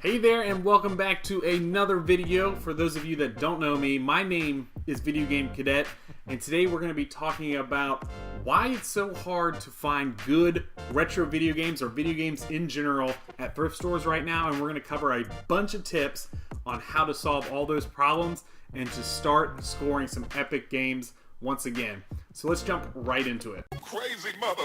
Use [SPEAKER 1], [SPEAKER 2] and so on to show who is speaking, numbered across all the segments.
[SPEAKER 1] Hey there, and welcome back to another video. For those of you that don't know me, my name is Video Game Cadet, and today we're going to be talking about why it's so hard to find good retro video games or video games in general at thrift stores right now. And we're going to cover a bunch of tips on how to solve all those problems and to start scoring some epic games once again. So let's jump right into it.
[SPEAKER 2] Crazy mother.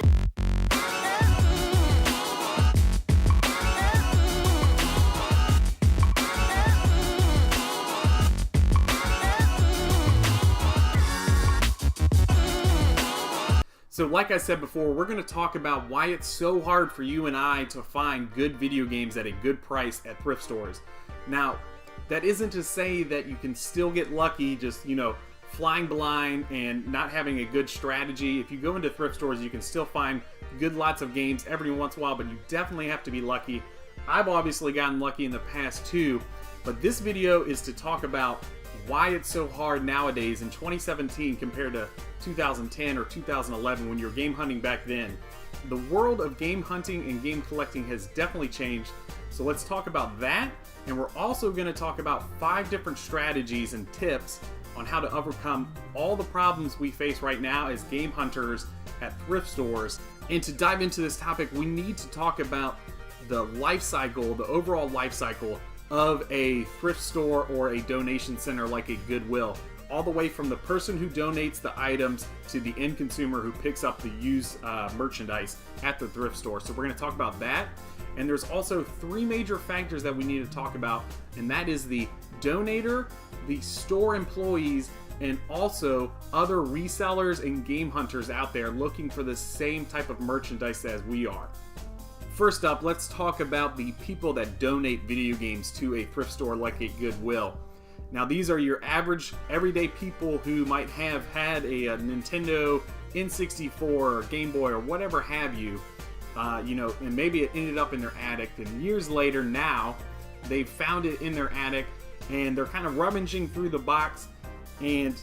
[SPEAKER 1] So like I said before, we're going to talk about why it's so hard for you and I to find good video games at a good price at thrift stores. Now, that isn't to say that you can still get lucky just, flying blind and not having a good strategy. If you go into thrift stores, you can still find lots of games every once in a while, but you definitely have to be lucky. I've obviously gotten lucky in the past too, but this video is to talk about why it's so hard nowadays in 2017 compared to 2010 or 2011 when you're game hunting back then. The world of game hunting and game collecting has definitely changed. So let's talk about that, and we're also going to talk about 5 different strategies and tips on how to overcome all the problems we face right now as game hunters at thrift stores. And to dive into this topic, we need to talk about the life cycle, the overall life cycle of a thrift store or a donation center like a Goodwill, all the way from the person who donates the items to the end consumer who picks up the used merchandise at the thrift store. So we're going to talk about that. And there's also 3 major factors that we need to talk about, and that is the donator, the store employees, and also other resellers and game hunters out there looking for the same type of merchandise as we are. First up, let's talk about the people that donate video games to a thrift store like a Goodwill. Now, these are your average everyday people who might have had a Nintendo N64 or Game Boy or whatever have you, and maybe it ended up in their attic, and years later now they've found it in their attic and they're kind of rummaging through the box, and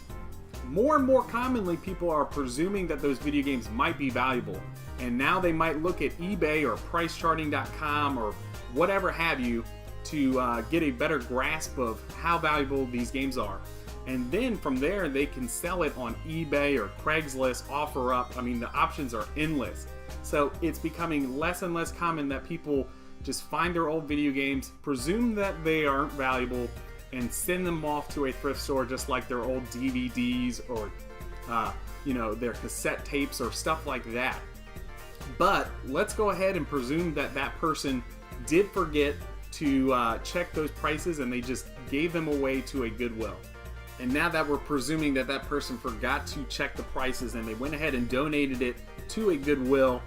[SPEAKER 1] more commonly people are presuming that those video games might be valuable. And now they might look at eBay or pricecharting.com or whatever have you to get a better grasp of how valuable these games are. And then from there, they can sell it on eBay or Craigslist, OfferUp. I mean, the options are endless. So it's becoming less and less common that people just find their old video games, presume that they aren't valuable, and send them off to a thrift store just like their old DVDs or, their cassette tapes or stuff like that. But let's go ahead and presume that that person did forget to check those prices and they just gave them away to a Goodwill. And now that we're presuming that that person forgot to check the prices and they went ahead and donated it to a Goodwill,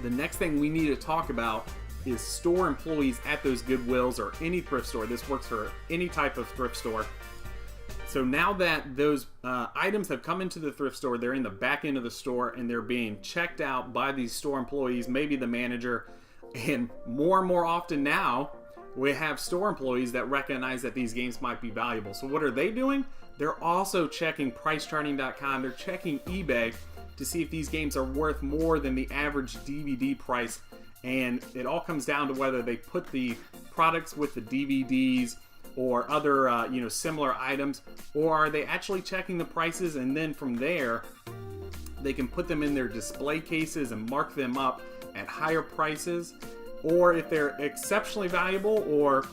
[SPEAKER 1] the next thing we need to talk about is store employees at those Goodwills or any thrift store. This works for any type of thrift store. So now that those items have come into the thrift store, they're in the back end of the store and they're being checked out by these store employees, maybe the manager. And more often now, we have store employees that recognize that these games might be valuable. So what are they doing? They're also checking pricecharting.com. They're checking eBay to see if these games are worth more than the average DVD price. And it all comes down to whether they put the products with the DVDs or other similar items, or are they actually checking the prices, and then from there they can put them in their display cases and mark them up at higher prices. Or if they're exceptionally valuable, or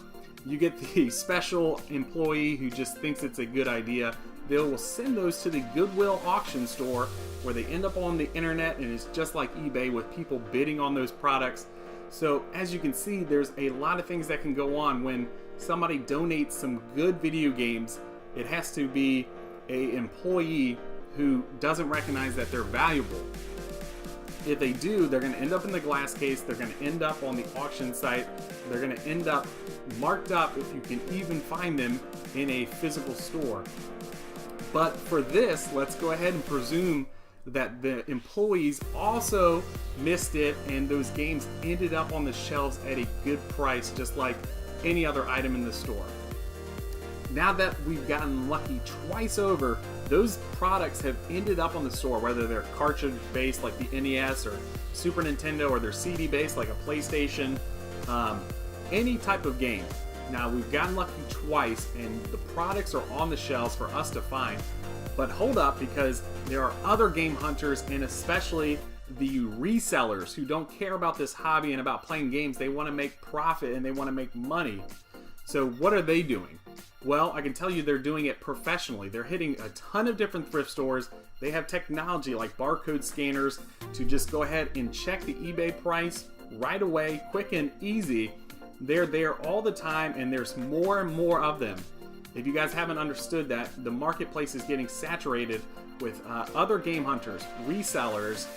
[SPEAKER 1] you get the special employee who just thinks it's a good idea, they will send those to the Goodwill auction store where they end up on the internet, and it's just like eBay with people bidding on those products. So as you can see, there's a lot of things that can go on when somebody donates some good video games. It has to be an employee who doesn't recognize that they're valuable. If they do, they're going to end up in the glass case, they're going to end up on the auction site, they're going to end up marked up if you can even find them in a physical store. But for this, let's go ahead and presume that the employees also missed it and those games ended up on the shelves at a good price, just like any other item in the store. Now that we've gotten lucky twice over, those products have ended up on the store, whether they're cartridge based like the NES or Super Nintendo, or they're CD based like a PlayStation. any type of game. Now, we've gotten lucky twice and the products are on the shelves for us to find. But hold up, because there are other game hunters, and especially the resellers, who don't care about this hobby and about playing games. They want to make profit and they want to make money. So what are they doing? Well, I can tell you they're doing it professionally. They're hitting a ton of different thrift stores. They have technology like barcode scanners to just go ahead and check the eBay price right away, quick and easy. They're there all the time, and there's more and more of them. If you guys haven't understood that, the marketplace is getting saturated with other game hunters, resellers,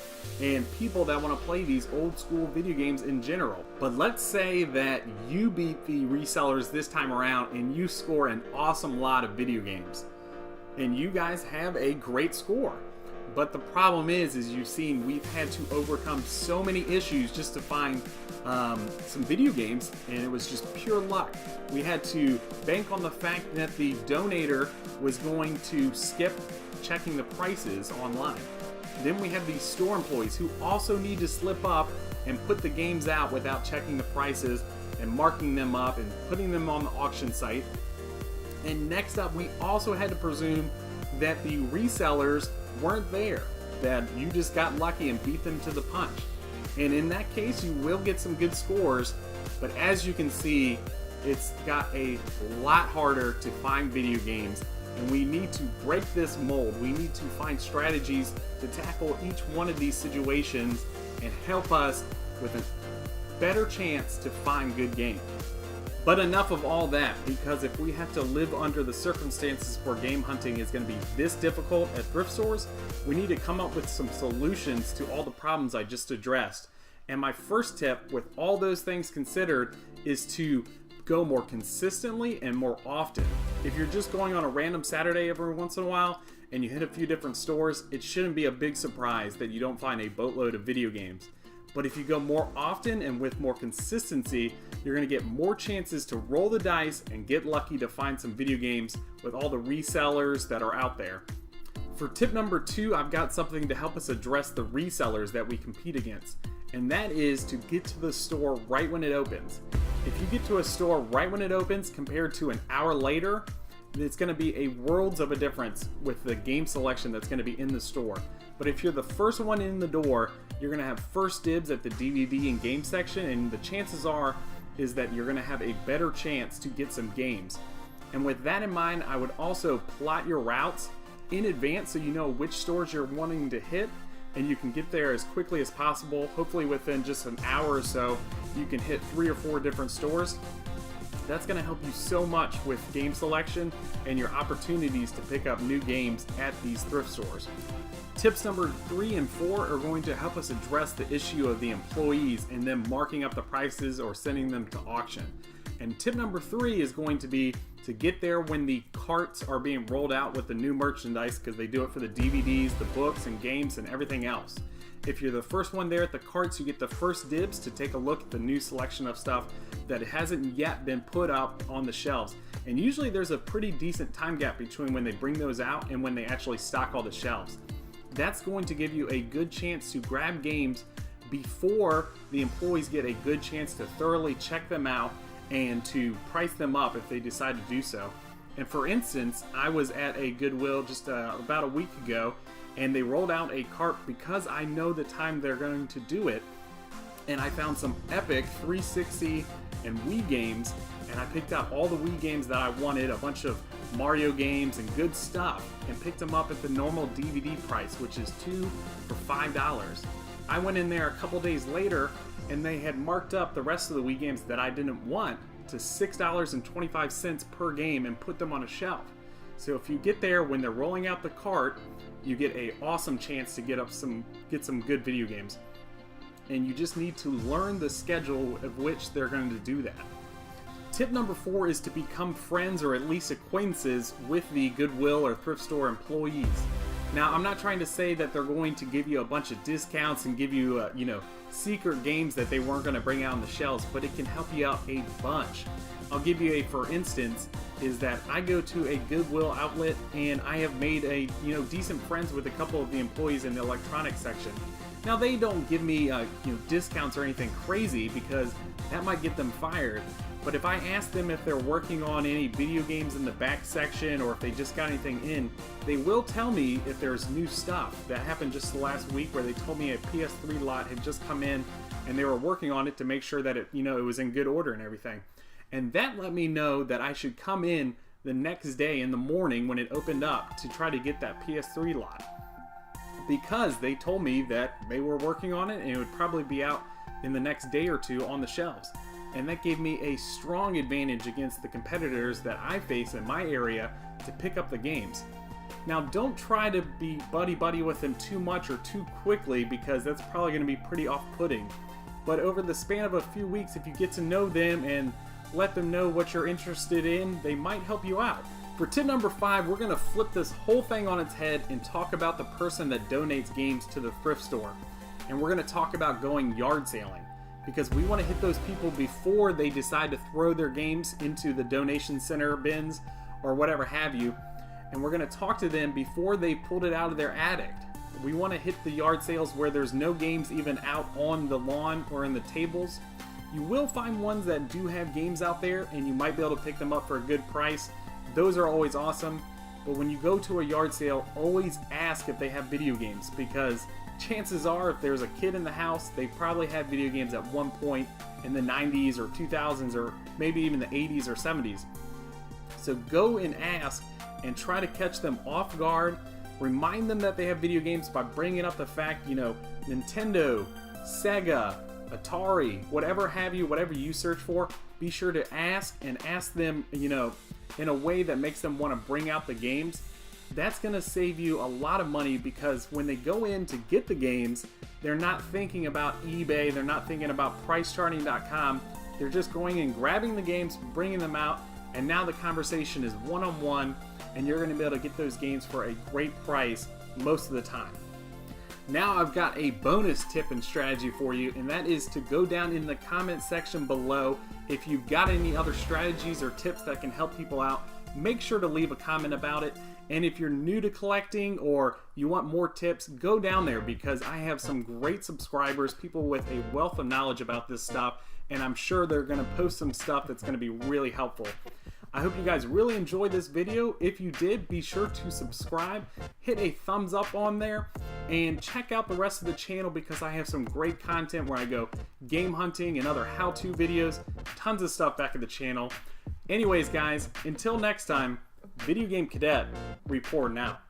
[SPEAKER 1] and people that want to play these old school video games in general. But let's say that you beat the resellers this time around and you score an awesome lot of video games. And you guys have a great score. But the problem is you've seen we've had to overcome so many issues just to find some video games, and it was just pure luck. We had to bank on the fact that the donator was going to skip checking the prices online. Then we have these store employees who also need to slip up and put the games out without checking the prices and marking them up and putting them on the auction site. And next up, we also had to presume that the resellers weren't there, that you just got lucky and beat them to the punch. And in that case, you will get some good scores, but as you can see, it's got a lot harder to find video games, and we need to break this mold. We need to find strategies to tackle each one of these situations and help us with a better chance to find good games. But enough of all that, because if we have to live under the circumstances where game hunting is going to be this difficult at thrift stores, we need to come up with some solutions to all the problems I just addressed. And my first tip, with all those things considered, is to go more consistently and more often. If you're just going on a random Saturday every once in a while and you hit a few different stores, it shouldn't be a big surprise that you don't find a boatload of video games. But if you go more often and with more consistency, you're going to get more chances to roll the dice and get lucky to find some video games with all the resellers that are out there. For tip number 2, I've got something to help us address the resellers that we compete against, and that is to get to the store right when it opens. If you get to a store right when it opens compared to an hour later, it's going to be a worlds of a difference with the game selection that's going to be in the store. But if you're the first one in the door, you're going to have first dibs at the DVD and game section, and the chances is that you're going to have a better chance to get some games. And with that in mind, I would also plot your routes in advance so you know which stores you're wanting to hit, and you can get there as quickly as possible. Hopefully within just an hour or so, you can hit 3 or 4 different stores. That's going to help you so much with game selection and your opportunities to pick up new games at these thrift stores. Tips number 3 and 4 are going to help us address the issue of the employees and them marking up the prices or sending them to auction. And tip number 3 is going to be to get there when the carts are being rolled out with the new merchandise, because they do it for the DVDs, the books, and games, and everything else. If you're the first one there at the carts, you get the first dibs to take a look at the new selection of stuff that hasn't yet been put up on the shelves. And usually there's a pretty decent time gap between when they bring those out and when they actually stock all the shelves. That's going to give you a good chance to grab games before the employees get a good chance to thoroughly check them out and to price them up if they decide to do so. And for instance, I was at a Goodwill just about a week ago, and they rolled out a cart because I know the time they're going to do it, and I found some epic 360 and Wii games, and I picked out all the Wii games that I wanted, a bunch of Mario games and good stuff, and picked them up at the normal DVD price, which is 2 for $5. I went in there a couple days later, and they had marked up the rest of the Wii games that I didn't want to $6.25 per game and put them on a shelf. So if you get there when they're rolling out the cart, you get an awesome chance to get some good video games. And you just need to learn the schedule of which they're going to do that. Tip number 4 is to become friends or at least acquaintances with the Goodwill or thrift store employees. Now, I'm not trying to say that they're going to give you a bunch of discounts and give you, secret games that they weren't going to bring out on the shelves, but it can help you out a bunch. I'll give you a for instance, is that I go to a Goodwill outlet and I have made decent friends with a couple of the employees in the electronics section. Now, they don't give me discounts or anything crazy because that might get them fired. But if I ask them if they're working on any video games in the back section or if they just got anything in, they will tell me if there's new stuff. That happened just the last week where they told me a PS3 lot had just come in and they were working on it to make sure that it was in good order and everything. And that let me know that I should come in the next day in the morning when it opened up to try to get that PS3 lot, because they told me that they were working on it and it would probably be out in the next day or two on the shelves. And that gave me a strong advantage against the competitors that I face in my area to pick up the games. Now, don't try to be buddy-buddy with them too much or too quickly, because that's probably going to be pretty off-putting. But over the span of a few weeks, if you get to know them and let them know what you're interested in, they might help you out. For tip number 5, we're going to flip this whole thing on its head and talk about the person that donates games to the thrift store. And we're going to talk about going yard sailing, because we want to hit those people before they decide to throw their games into the donation center bins or whatever have you. And we're going to talk to them before they pulled it out of their attic. We want to hit the yard sales where there's no games even out on the lawn or in the tables. You will find ones that do have games out there and you might be able to pick them up for a good price. Those are always awesome. But when you go to a yard sale, always ask if they have video games, because chances are if there's a kid in the house, they probably had video games at one point in the 90s or 2000s or maybe even the 80s or 70s. So go and ask and try to catch them off guard. Remind them that they have video games by bringing up the fact, Nintendo, Sega, Atari, whatever have you, whatever you search for, be sure to ask them, in a way that makes them want to bring out the games. That's going to save you a lot of money, because when they go in to get the games, they're not thinking about eBay, they're not thinking about pricecharting.com. They're just going and grabbing the games, bringing them out, and now the conversation is one-on-one, and you're going to be able to get those games for a great price most of the time. Now I've got a bonus tip and strategy for you, and that is to go down in the comment section below. If you've got any other strategies or tips that can help people out, make sure to leave a comment about it. And if you're new to collecting or you want more tips, go down there, because I have some great subscribers, people with a wealth of knowledge about this stuff, and I'm sure they're going to post some stuff that's going to be really helpful. I hope you guys really enjoyed this video. If you did, be sure to subscribe, hit a thumbs up on there, and check out the rest of the channel, because I have some great content where I go game hunting and other how-to videos, tons of stuff back at the channel. Anyways guys, until next time, Video Game Cadet, reporting out.